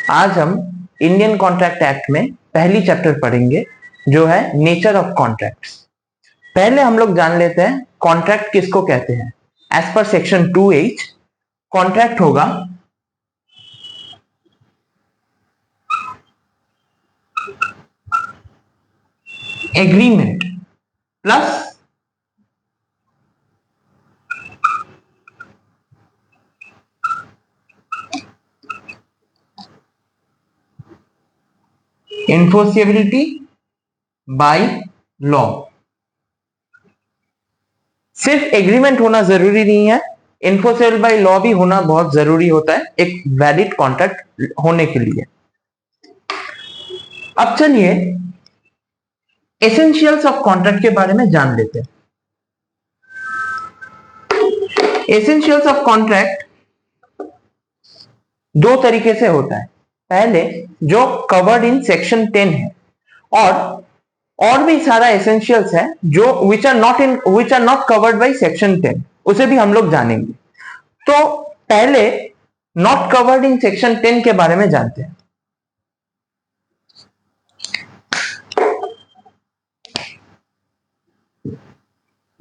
आज हम Indian contract act में पहली चैप्टर पढ़ेंगे जो है नेचर ऑफ कॉन्ट्रैक्ट्स। पहले हम लोग जान लेते हैं कॉन्ट्रैक्ट किसको कहते हैं। As per section 2H contract होगा agreement plus enforceability by law. सिर्फ एग्रीमेंट होना जरूरी नहीं है, एनफोर्सेबल बाय लॉ भी होना बहुत जरूरी होता है एक वैलिड कॉन्ट्रैक्ट होने के लिए। अब चलिए एसेंशियल्स ऑफ कॉन्ट्रैक्ट के बारे में जान लेते हैं। एसेंशियल्स ऑफ कॉन्ट्रैक्ट दो तरीके से होता है। पहले जो कवर्ड इन सेक्शन 10 है और भी सारा एसेंशियल्स है जो which are not covered by section 10, उसे भी हम लोग जानेंगे। तो पहले नॉट कवर्ड इन सेक्शन 10 के बारे में जानते हैं।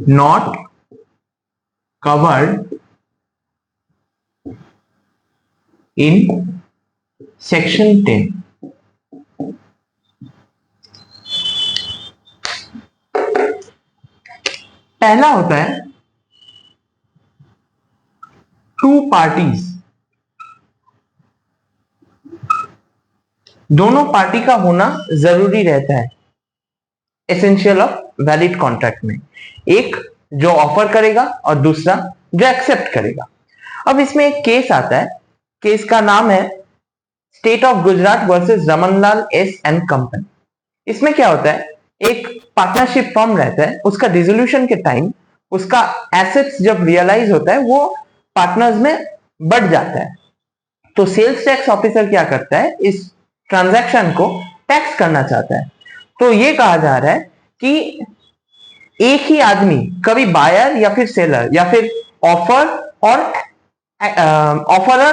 Not covered in section 10। पहला होता है टू पार्टीज, दोनों पार्टी का होना जरूरी रहता है एसेंशियल ऑफ वैलिड कॉन्ट्रैक्ट में। एक जो ऑफर करेगा और दूसरा जो एक्सेप्ट करेगा। अब इसमें एक केस आता है, केस का नाम है state of Gujarat versus Ramanlal S and company. इसमें क्या होता है, एक पार्टनरशिप फॉर्म रहता है, उसका डिसोल्यूशन के टाइम उसका एसेट्स जब रियलाइज होता है वो पार्टनर्स में बढ़ जाता है। तो सेल्स टैक्स ऑफिसर क्या करता है, इस ट्रांजैक्शन को टैक्स करना चाहता है। तो ये कहा जा रहा है कि एक ही आदमी कभी बायर या फिर सेलर या फिर ऑफरर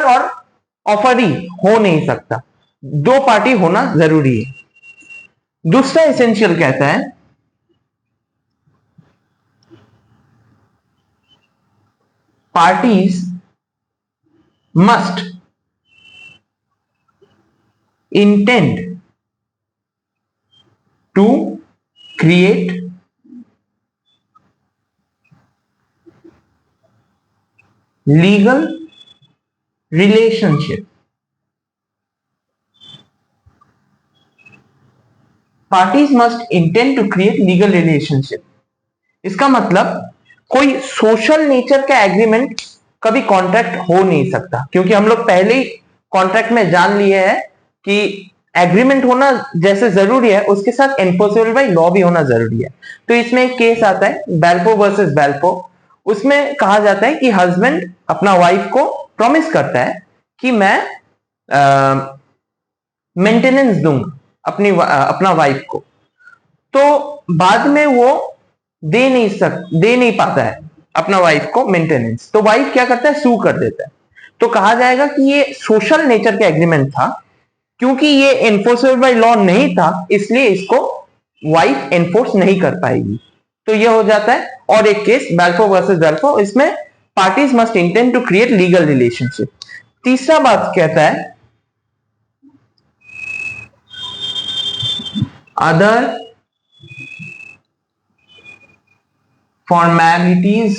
और ऑफरी हो नहीं सकता, दो पार्टी होना जरूरी है। दूसरा एसेंशियल कहता है parties must intend to create legal relationship. Parties must intend to create legal relationship. इसका मतलब कोई सोशल नेचर का एग्रीमेंट कभी कॉन्ट्रैक्ट हो नहीं सकता, क्योंकि हम लोग पहले ही कॉन्ट्रैक्ट में जान लिए हैं कि एग्रीमेंट होना जैसे जरूरी है उसके साथ एनफोर्सेबल बाय लॉ भी होना जरूरी है। तो इसमें एक केस आता है बेल्पो वर्सेस बेल्पो। उसमें कहा जाता है कि हस्बैंड अपना वाइफ को प्रॉमिस करता है कि मैं मेंटेनेंस दूंगा अपना वाइफ को। तो बाद में वो दे नहीं पाता है अपना वाइफ को मेंटेनेंस, तो वाइफ क्या करता है, सू कर देता है। तो कहा जाएगा कि ये सोशल नेचर का एग्रीमेंट था, क्योंकि ये एनफोर्सेबल बाय लॉ नहीं था इसलिए इसको वाइफ एनफोर्स नहीं कर पाएगी। तो ये हो जाता है। और एक केस बेल्फो वर्सेस बेल्फो, इसमें parties must intend to create legal relationship. तीसरा बात कहता है other formalities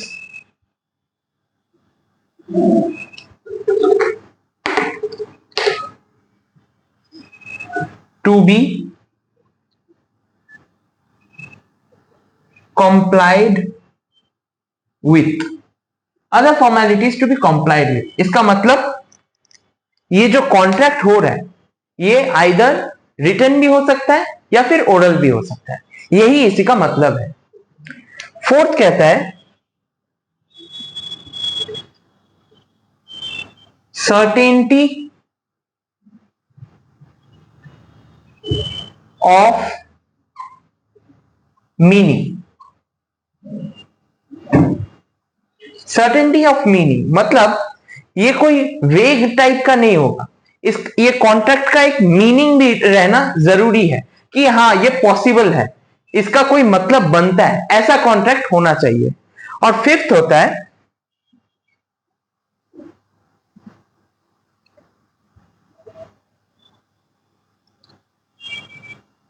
to be complied with। other formalities to be complied with, इसका मतलब ये जो कॉन्ट्रैक्ट हो रहा है ये आइदर रिटन भी हो सकता है या फिर ओरल भी हो सकता है, यही इसी का मतलब है। फोर्थ कहता है certainty of meaning. Certainty of meaning मतलब ये कोई वेग टाइप का नहीं होगा, ये कॉन्ट्रैक्ट का एक मीनिंग भी रहना जरूरी है कि हाँ ये पॉसिबल है, इसका कोई मतलब बनता है, ऐसा कॉन्ट्रैक्ट होना चाहिए। और फिफ्थ होता है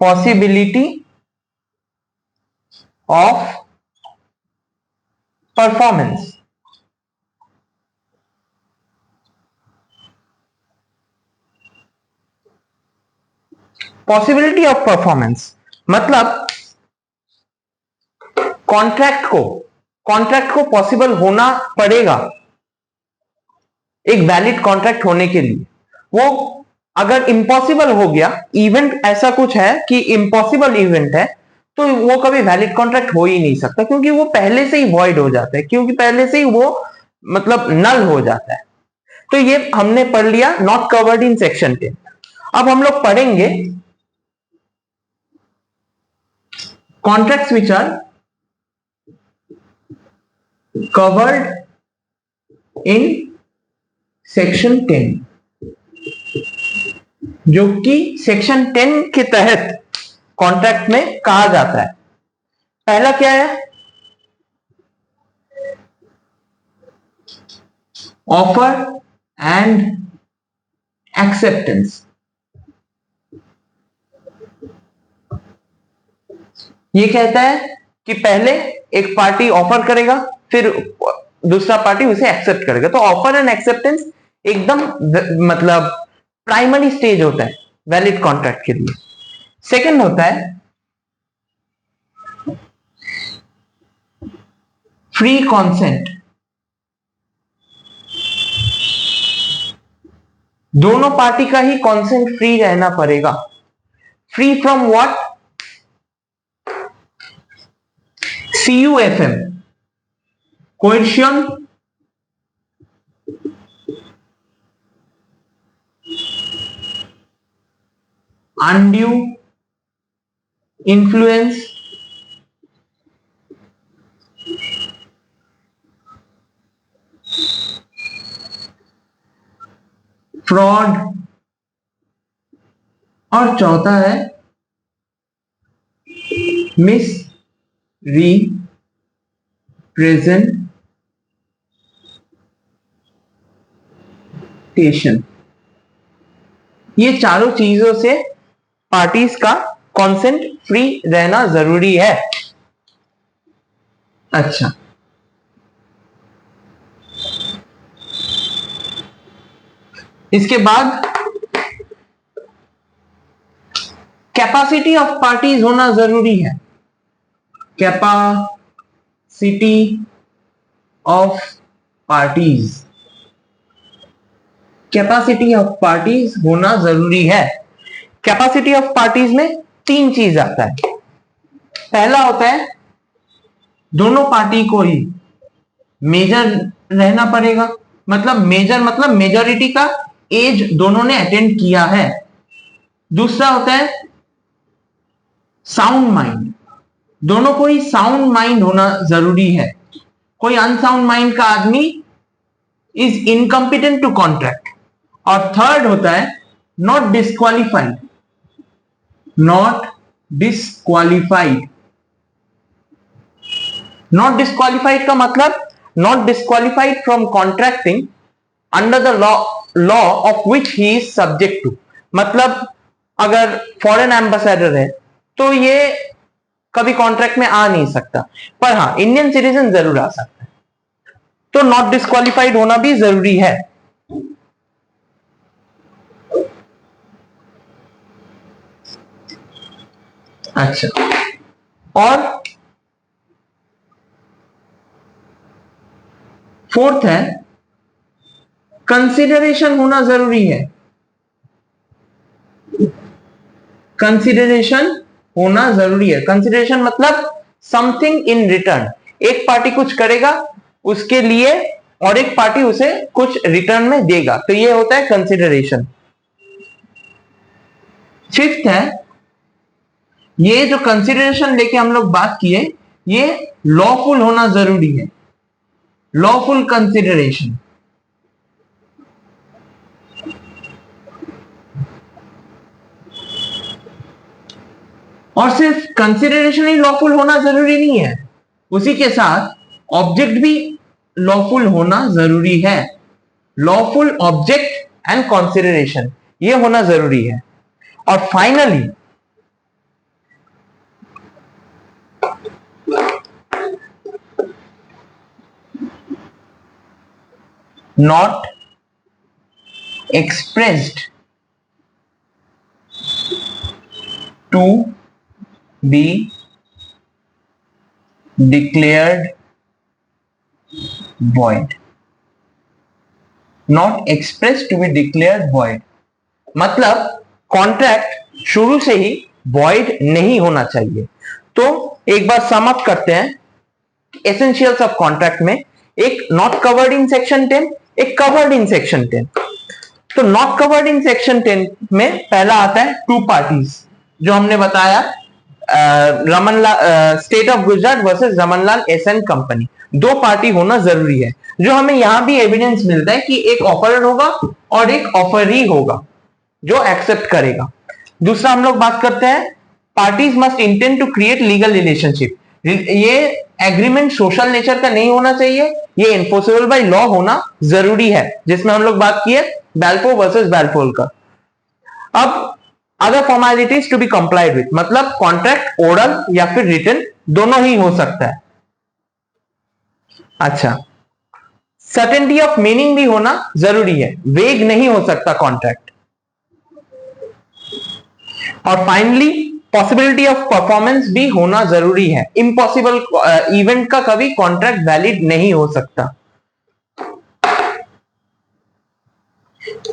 possibility of performance. Possibility of performance मतलब कॉन्ट्रैक्ट को पॉसिबल होना पड़ेगा एक वैलिड कॉन्ट्रैक्ट होने के लिए। वो अगर इम्पॉसिबल हो गया, इवेंट ऐसा कुछ है कि इम्पॉसिबल इवेंट है, तो वो कभी वैलिड कॉन्ट्रैक्ट हो ही नहीं सकता, क्योंकि वो पहले से ही वॉइड हो जाता है, क्योंकि पहले से ही वो मतलब नल हो जाता है। तो ये हमने पढ़ लिया नॉट कवर्ड इन सेक्शन 10। अब हम लोग पढ़ेंगे contracts which are covered in section 10, जो कि सेक्शन 10 के तहत कॉन्ट्रैक्ट में कहा जाता है। पहला क्या है? Offer and acceptance. ये कहता है कि पहले एक पार्टी ऑफर करेगा, फिर दूसरा पार्टी उसे एक्सेप्ट करेगा। तो ऑफर एंड एक्सेप्टेंस एकदम मतलब प्राइमरी स्टेज होता है वैलिड कॉन्ट्रैक्ट के लिए। सेकंड होता है फ्री कॉन्सेंट। दोनों पार्टी का ही कॉन्सेंट फ्री रहना पड़ेगा। Free from what? CUFM, coercion, undue influence, fraud, और चौथा है मिस रिप्रेजेंटेशन। ये चारों चीजों से पार्टीज का कॉन्सेंट फ्री रहना जरूरी है। अच्छा, इसके बाद कैपेसिटी ऑफ पार्टीज होना जरूरी है। Capacity of parties, capacity of parties होना जरूरी है। कैपेसिटी ऑफ पार्टीज में तीन चीज आता है। पहला होता है दोनों पार्टी को ही मेजर रहना पड़ेगा, मतलब मेजर मतलब मेजॉरिटी का एज दोनों ने अटेंड किया है। दूसरा होता है साउंड माइंड, दोनों को ही साउंड माइंड होना जरूरी है। कोई अनसाउंड माइंड का आदमी इज इनकम्पिटेंट टू कॉन्ट्रैक्ट। और थर्ड होता है not disqualified. Not disqualified, not disqualified का मतलब not disqualified from contracting under the law of which he is subject to. मतलब अगर फॉरेन एम्बेसडर है तो ये कभी कॉन्ट्रैक्ट में आ नहीं सकता, पर हाँ इंडियन सिटीजन जरूर आ सकता है। तो नॉट डिस्क्वालिफाइड होना भी जरूरी है। अच्छा, और फोर्थ है कंसिडरेशन होना जरूरी है। कंसिडरेशन होना जरूरी है। कंसिडरेशन मतलब समथिंग इन रिटर्न। एक पार्टी कुछ करेगा उसके लिए और एक पार्टी उसे कुछ रिटर्न में देगा, तो ये होता है कंसिडरेशन। फिफ्थ है, ये जो कंसिडरेशन लेके हम लोग बात किए, ये लॉफुल होना जरूरी है। लॉफुल कंसिडरेशन, और सिर्फ कंसिडरेशन ही लॉफुल होना जरूरी नहीं है, उसी के साथ ऑब्जेक्ट भी लॉफुल होना जरूरी है। लॉफुल ऑब्जेक्ट एंड कंसिडरेशन ये होना जरूरी है। और finally not expressed to be declared void, not expressed to be declared void मतलब कॉन्ट्रैक्ट शुरू से ही void नहीं होना चाहिए। तो एक बार सम अप करते हैं, एसेंशियल्स ऑफ कॉन्ट्रैक्ट में एक नॉट कवर्ड इन सेक्शन 10, एक कवर्ड इन सेक्शन 10। तो नॉट कवर्ड इन सेक्शन 10 में पहला आता है टू पार्टीज, जो हमने बताया Ramanlal state of Gujarat versus Ramanlal SN company, दो पार्टी होना जरूरी है। जो हमें यहां भी एविडेंस मिलता है कि एक ऑफरर होगा और एक ऑफरी होगा जो एक्सेप्ट करेगा। दूसरा हम लोग बात करते हैं parties must intend to create legal relationship. ये एग्रीमेंट सोशल नेचर का नहीं होना चाहिए, ये इन्फोर्सेबल बाय लॉ होना जरूरी है, जिसमें हम लोग बात किए बैल्फोर वर्सेस बैल्फोर का। अब other formalities to be complied with मतलब कॉन्ट्रैक्ट ओरल या फिर रिटन दोनों ही हो सकता है। अच्छा, सर्टेनिटी ऑफ मीनिंग भी होना जरूरी है, वेग नहीं हो सकता कॉन्ट्रैक्ट। और फाइनली पॉसिबिलिटी ऑफ परफॉर्मेंस भी होना जरूरी है, इम्पॉसिबल इवेंट का कभी कॉन्ट्रैक्ट वैलिड नहीं हो सकता।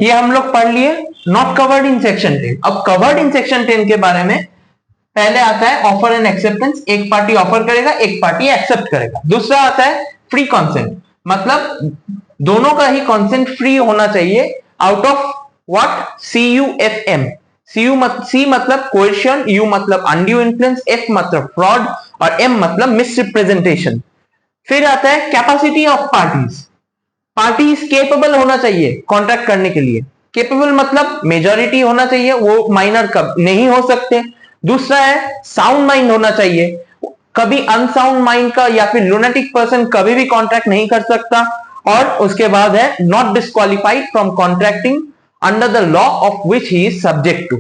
ये हम लोग पढ़ लिए नॉट कवर्ड इन सेक्शन 10। अब कवर्ड इन सेक्शन 10 के बारे में पहले आता है ऑफर एंड एक्सेप्टेंस, एक पार्टी ऑफर करेगा एक पार्टी एक्सेप्ट करेगा। दूसरा आता है फ्री कंसेंट, मतलब दोनों का ही कंसेंट फ्री होना चाहिए out of what CUFM। C मतलब कोएर्शन, U मतलब अनड्यू इन्फ्लुएंस, F मतलब फ्रॉड और M मतलब मिसरिप्रेजेंटेशन। फिर आता है capacity of parties, parties capable होना चाहिए कॉन्ट्रैक्ट करने के लिए। केपेबल मतलब मेजॉरिटी होना चाहिए, वो माइनर कब नहीं हो सकते। दूसरा है साउंड माइंड होना चाहिए, कभी अनसाउंड माइंड का या फिर लुनेटिक पर्सन कभी भी कॉन्ट्रैक्ट नहीं कर सकता। और उसके बाद है not disqualified from contracting under the law of which he is subject to.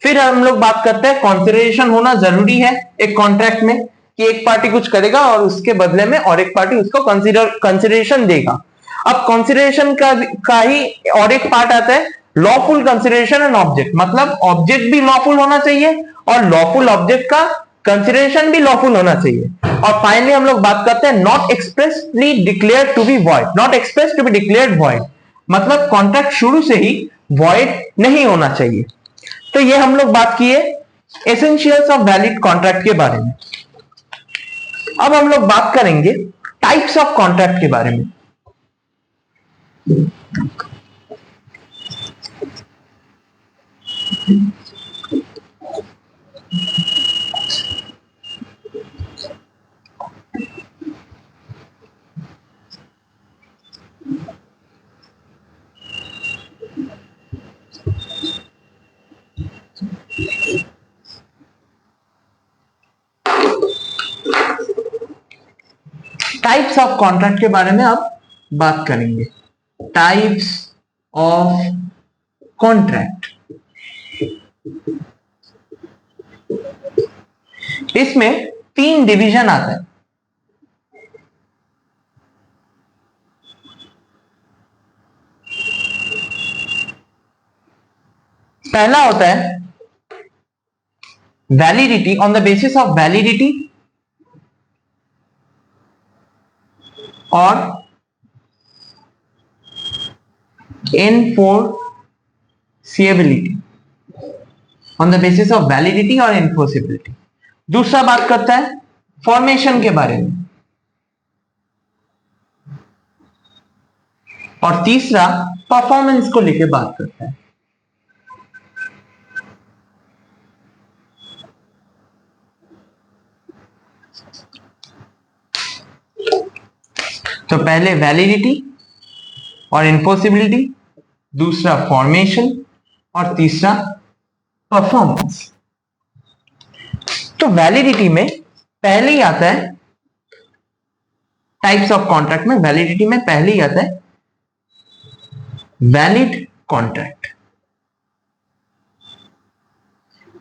फिर हम लोग बात करते हैं कंसिडरेशन होना जरूरी है एक कॉन्ट्रैक्ट में, कि एक पार्टी कुछ करेगा और उसके बदले में और एक पार्टी उसको कंसिडरेशन देगा। अब कंसिडरेशन का ही और एक पार्ट आता है लॉफुल कंसिडरेशन एंड ऑब्जेक्ट, मतलब ऑब्जेक्ट भी लॉफुल होना चाहिए और लॉफुल ऑब्जेक्ट का कंसिडरेशन भी लॉफुल होना चाहिए। और फाइनली हम लोग बात करते हैं not expressly declared to be void, not express to be declared void मतलब कॉन्ट्रैक्ट शुरू से ही वॉइड नहीं होना चाहिए। तो ये हम लोग बात किए एसेंशियल्स ऑफ वैलिड कॉन्ट्रैक्ट के बारे में। अब हम लोग बात करेंगे टाइप्स ऑफ कॉन्ट्रैक्ट के बारे में। टाइप्स ऑफ कॉन्ट्रैक्ट के बारे में अब बात करेंगे। टाइप्स ऑफ कॉन्ट्रैक्ट, इसमें 3 डिवीजन आता है। पहला होता है validity, on the basis of validity और enforceability, on the basis of validity और एनफोर्सेबिलिटी। दूसरा बात करता है फॉर्मेशन के बारे में और तीसरा परफॉर्मेंस को लेकर बात करता है। तो पहले वैलिडिटी और एनफोर्सेबिलिटी, दूसरा फॉर्मेशन और तीसरा परफॉर्मेंस। तो वैलिडिटी में पहले ही आता है, टाइप्स ऑफ कॉन्ट्रैक्ट में वैलिडिटी में पहले ही आता है वैलिड कॉन्ट्रैक्ट।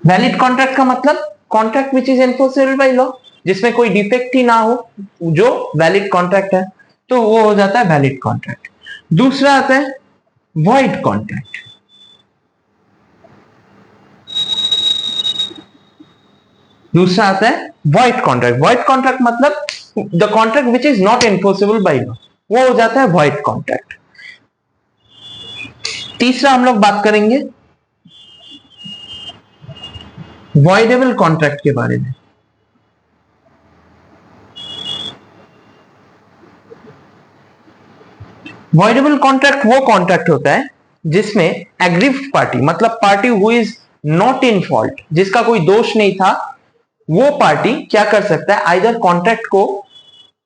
वैलिड कॉन्ट्रैक्ट का मतलब contract which is enforceable by law, जिसमें कोई डिफेक्ट ही ना हो, जो वैलिड कॉन्ट्रैक्ट है, तो वो हो जाता है वैलिड कॉन्ट्रैक्ट। दूसरा आता है वॉइड कॉन्ट्रैक्ट। दूसरा आता है वॉइड कॉन्ट्रैक्ट। वॉइड कॉन्ट्रैक्ट मतलब the contract which is not enforceable by law, वो हो जाता है वॉइड कॉन्ट्रैक्ट। तीसरा हम लोग बात करेंगे वॉइडेबल कॉन्ट्रैक्ट के बारे में। वॉइडेबल कॉन्ट्रैक्ट वो कॉन्ट्रैक्ट होता है जिसमें एग्रीव्ड पार्टी, मतलब party who is not in fault, जिसका कोई दोष नहीं था, वो पार्टी क्या कर सकता है, आइदर कॉन्ट्रैक्ट को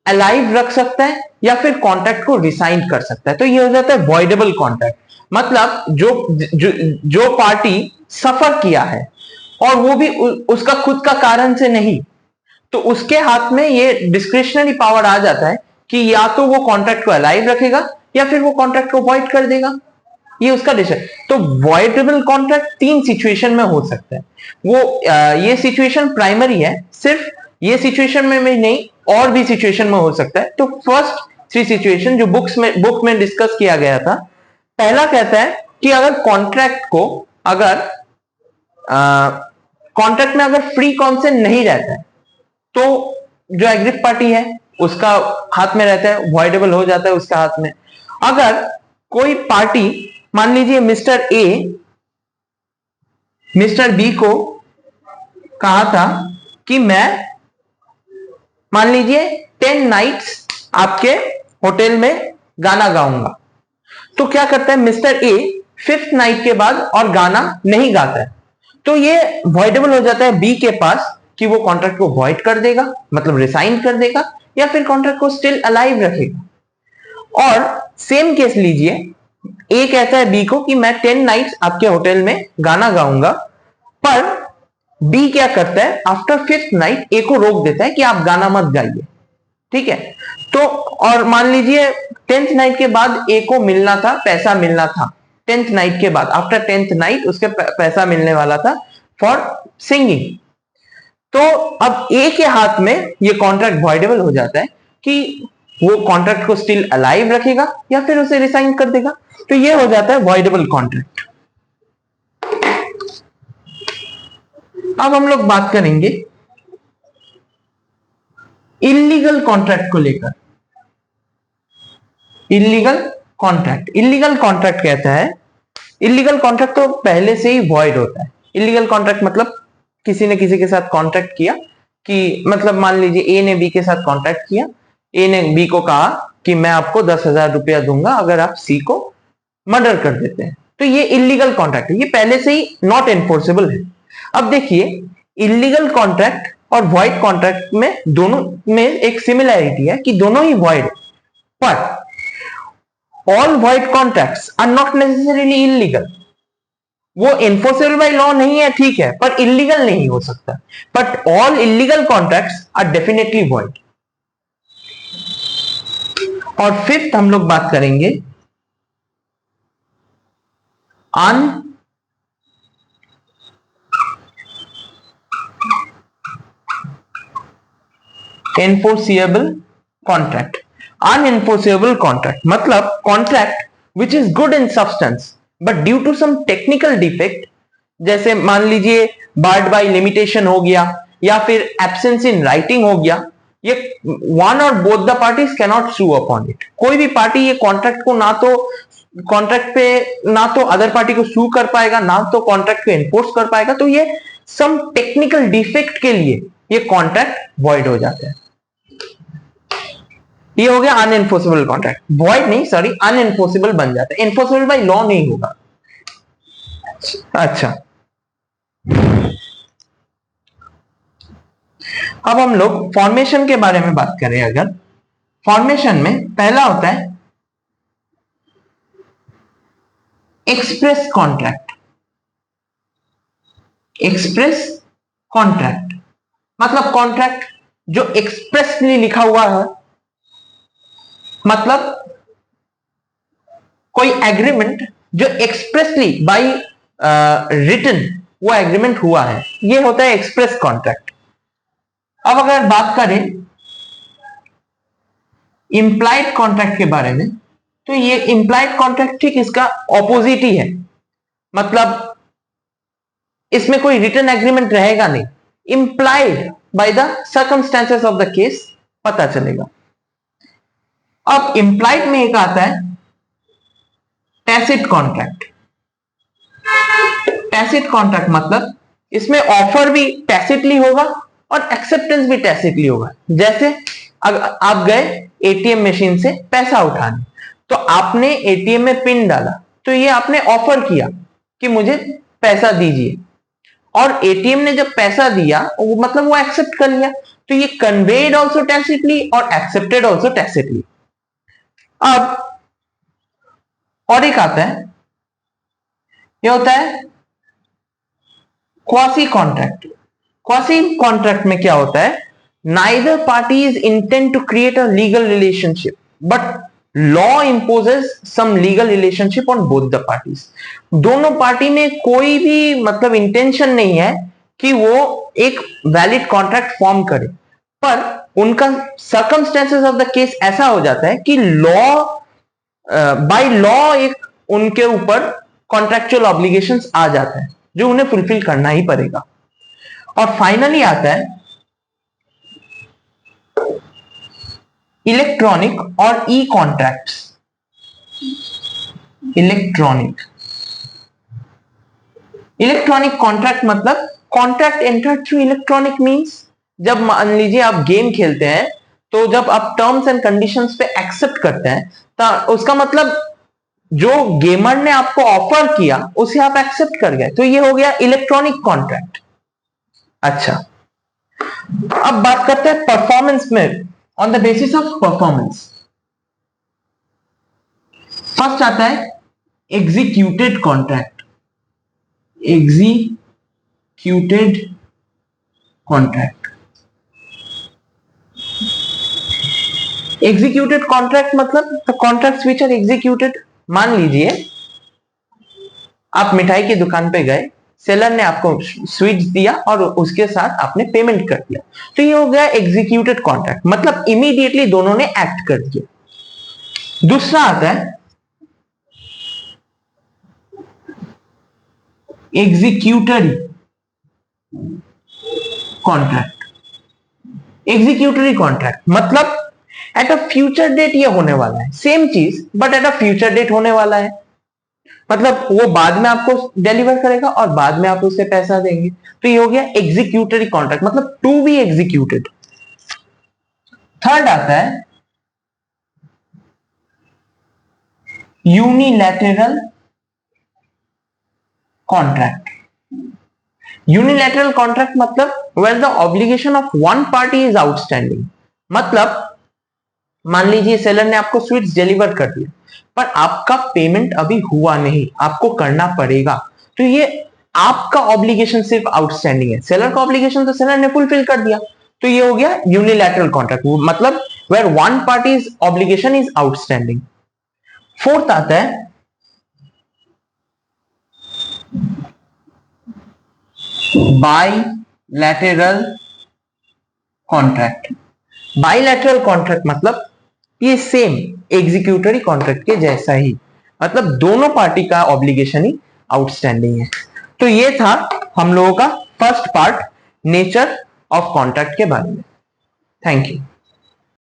अलाइव रख सकता है या फिर कॉन्ट्रैक्ट को रिसाइन कर सकता है। तो ये हो जाता है वॉइडेबल कॉन्ट्रैक्ट। मतलब जो पार्टी सफर किया है और वो भी उसका खुद का कारण से नहीं, तो उसके हाथ में ये डिस्क्रिशनरी पावर आ जाता है कि या तो वो कॉन्ट्रैक्ट को अलाइव रखेगा या फिर वो कॉन्ट्रैक्ट को वॉइड कर देगा, ये उसका डिसीजन। तो वॉइडेबल कॉन्ट्रैक्ट 3 सिचुएशन में हो सकता है। वो ये सिचुएशन प्राइमरी है, सिर्फ ये सिचुएशन में नहीं, और भी सिचुएशन में हो सकता है। तो फर्स्ट 3 सिचुएशन जो बुक में डिस्कस किया गया था, पहला कहता है कि अगर कॉन्ट्रैक्ट को अगर कॉन्ट्रैक्ट में अगर फ्री कॉन्सेंट नहीं रहता है, तो जो एग्रीव पार्टी है उसका हाथ में रहता है, वॉइडेबल हो जाता है उसका हाथ में। अगर कोई पार्टी, मान लीजिए मिस्टर ए मिस्टर बी को कहा था कि मैं, मान लीजिए 10 नाइट्स आपके होटल में गाना गाऊंगा, तो क्या करता है मिस्टर ए 5th नाइट के बाद और गाना नहीं गाता है, तो ये वॉइडेबल हो जाता है बी के पास कि वो कॉन्ट्रैक्ट को वॉइड कर देगा, मतलब रिसाइन कर देगा, या फिर कॉन्ट्रैक्ट को स्टिल अलाइव रखेगा। और सेम केस लीजिए, ए कहता है बी को कि मैं 10 नाइट्स आपके होटल में गाना गाऊंगा, पर बी क्या करता है, आफ्टर 5th नाइट ए को रोक देता है कि आप गाना मत गाइए, ठीक है। तो और मान लीजिए 10th नाइट के बाद ए को मिलना था, पैसा मिलना था 10th नाइट के बाद, आफ्टर 10th नाइट उसके पैसा मिलने वाला था फॉर सिंगिंग। तो अब ए के हाथ में ये कॉन्ट्रैक्ट वॉइडेबल हो जाता है कि वो कॉन्ट्रैक्ट को स्टिल अलाइव रखेगा या फिर उसे रिसाइन कर देगा। तो ये हो जाता है वॉइडेबल कॉन्ट्रैक्ट। अब हम लोग बात करेंगे इल्लीगल कॉन्ट्रैक्ट को लेकर। इल्लीगल कॉन्ट्रैक्ट कहता है, इल्लीगल कॉन्ट्रैक्ट तो पहले से ही वॉइड होता है। इल्लीगल कॉन्ट्रैक्ट मतलब किसी ने किसी के साथ कॉन्ट्रैक्ट किया कि, मतलब मान लीजिए ए ने बी के साथ कॉन्ट्रैक्ट किया, ए ने बी को कहा कि मैं आपको 10,000 रुपया दूंगा अगर आप सी को मर्डर कर देते हैं, तो ये इल्लीगल कॉन्ट्रैक्ट है, ये पहले से ही नॉट एनफोर्सेबल है। अब देखिए, इल्लीगल कॉन्ट्रैक्ट और वॉइड कॉन्ट्रैक्ट में दोनों में एक सिमिलैरिटी है कि दोनों ही वॉइड है, पर all void contracts are not necessarily illegal. वो एनफोर्सेबल बाय लॉ नहीं है, ठीक है, पर इल्लीगल नहीं हो सकता। But all illegal contracts are definitely void. और 5th हम लोग बात करेंगे अनएनफोर्सिएबल कॉन्ट्रैक्ट। अनएनफोर्सिएबल कॉन्ट्रैक्ट मतलब contract which is good in substance but due to some technical defect, जैसे मान लीजिए बार्ड बाय लिमिटेशन हो गया या फिर एब्सेंस इन राइटिंग हो गया, ये वन और both the parties can not sue upon it. कोई भी पार्टी ये कॉन्ट्रैक्ट को ना तो कॉन्ट्रैक्ट पे ना तो अदर पार्टी को सू कर पाएगा, ना तो कॉन्ट्रैक्ट को एनफोर्स कर पाएगा। तो ये सम टेक्निकल डिफेक्ट के लिए ये कॉन्ट्रैक्ट वॉइड हो जाता है। ये हो गया अनएनफोर्सेबल कॉन्ट्रैक्ट। वॉइड नहीं, सॉरी, अनएनफोर्सेबल बन जाता है, एनफोर्सेबल बाय लॉ नहीं होगा। अच्छा, अब हम लोग फॉर्मेशन के बारे में बात करें। अगर फॉर्मेशन में पहला होता है एक्सप्रेस कॉन्ट्रैक्ट। एक्सप्रेस कॉन्ट्रैक्ट मतलब कॉन्ट्रैक्ट जो एक्सप्रेसली लिखा हुआ है, मतलब कोई एग्रीमेंट जो एक्सप्रेसली बाय रिटन वो एग्रीमेंट हुआ है, ये होता है एक्सप्रेस कॉन्ट्रैक्ट। अब अगर बात करें इंप्लाइड कॉन्ट्रैक्ट के बारे में, तो ये इंप्लाइड कॉन्ट्रैक्ट ठीक इसका ऑपोजिट ही है, मतलब इसमें कोई रिटन एग्रीमेंट रहेगा नहीं, implied by the circumstances of the case पता चलेगा। अब इंप्लाइड में एक आता है टैसिट कॉन्ट्रैक्ट। टैसिट कॉन्ट्रैक्ट मतलब इसमें ऑफर भी टैसिटली होगा और एक्सेप्टेंस भी टैसिटली होगा। जैसे आप गए एटीएम मशीन से पैसा उठाने, तो आपने एटीएम में पिन डाला, तो ये आपने ऑफर किया कि मुझे पैसा दीजिए, और एटीएम ने जब पैसा दिया वो मतलब वो एक्सेप्ट कर लिया, तो ये कन्वेड ऑल्सो टैसिटली और एक्सेप्टेड ऑल्सो टैसिटली। अब और एक आता है, ये होता है क्वासी कॉन्ट्रैक्ट। क्वासी कॉन्ट्रैक्ट में क्या होता है, neither parties intend to create a legal relationship but law imposes some legal relationship on both the parties। दोनों पार्टी में कोई भी मतलब इंटेंशन नहीं है कि वो एक वैलिड कॉन्ट्रैक्ट फॉर्म करे, पर उनका सर्कमस्टेंसेस ऑफ द केस ऐसा हो जाता है कि लॉ बाय लॉ एक उनके ऊपर कॉन्ट्रैक्चुअल ऑब्लिगेशंस आ जाता है जो उन्हें फुलफिल करना ही पड़ेगा। और फाइनली आता है इलेक्ट्रॉनिक और ई कॉन्ट्रैक्ट्स। इलेक्ट्रॉनिक कॉन्ट्रैक्ट मतलब contract entered through electronic means, जब मान लीजिए आप गेम खेलते हैं, तो जब आप टर्म्स एंड कंडीशंस पे एक्सेप्ट करते हैं, तो उसका मतलब जो गेमर ने आपको ऑफर किया उसे आप एक्सेप्ट कर गए, तो ये हो गया इलेक्ट्रॉनिक कॉन्ट्रैक्ट। अच्छा, अब बात करते हैं परफॉर्मेंस में, on the basis of performance. First आता है executed contract. Executed contract, executed contract मतलब the contracts which are executed. मान लीजिए आप मिठाई की दुकान पे गए, सेलर ने आपको स्वीट्स दिया और उसके साथ आपने पेमेंट कर दिया, तो ये हो गया एग्जीक्यूटेड कॉन्ट्रैक्ट, मतलब इमीडिएटली दोनों ने एक्ट कर दिया। दूसरा आता है एग्जीक्यूटरी कॉन्ट्रैक्ट। एग्जीक्यूटरी कॉन्ट्रैक्ट मतलब एट अ फ्यूचर डेट ये होने वाला है, सेम चीज but at a future date होने वाला है, मतलब वो बाद में आपको डिलीवर करेगा और बाद में आप उसे पैसा देंगे, तो ये हो गया एग्जीक्यूटरी कॉन्ट्रैक्ट, मतलब टू बी एग्जीक्यूटेड। थर्ड आता है यूनिलैटरल कॉन्ट्रैक्ट। यूनिलैटरल कॉन्ट्रैक्ट मतलब where the obligation of one party is outstanding, मतलब मान लीजिए सेलर ने आपको स्वीट्स डिलीवर कर दिया पर आपका पेमेंट अभी हुआ नहीं, आपको करना पड़ेगा, तो ये आपका ऑब्लिगेशन सिर्फ आउटस्टैंडिंग है, सेलर का ऑब्लिगेशन तो सेलर ने फुलफिल कर दिया, तो ये हो गया यूनिलैटरल कॉन्ट्रैक्ट, मतलब where one party's obligation is outstanding. Fourth आता है बाइलैटरल कॉन्ट्रैक्ट। बाइलैटरल कॉन्ट्रैक्ट मतलब ये सेम एग्जीक्यूटरी कॉन्ट्रैक्ट के जैसा ही, मतलब दोनों पार्टी का ऑब्लिगेशन ही आउटस्टैंडिंग है। तो ये था हम लोगों का first part nature of contract के बारे में। Thank you.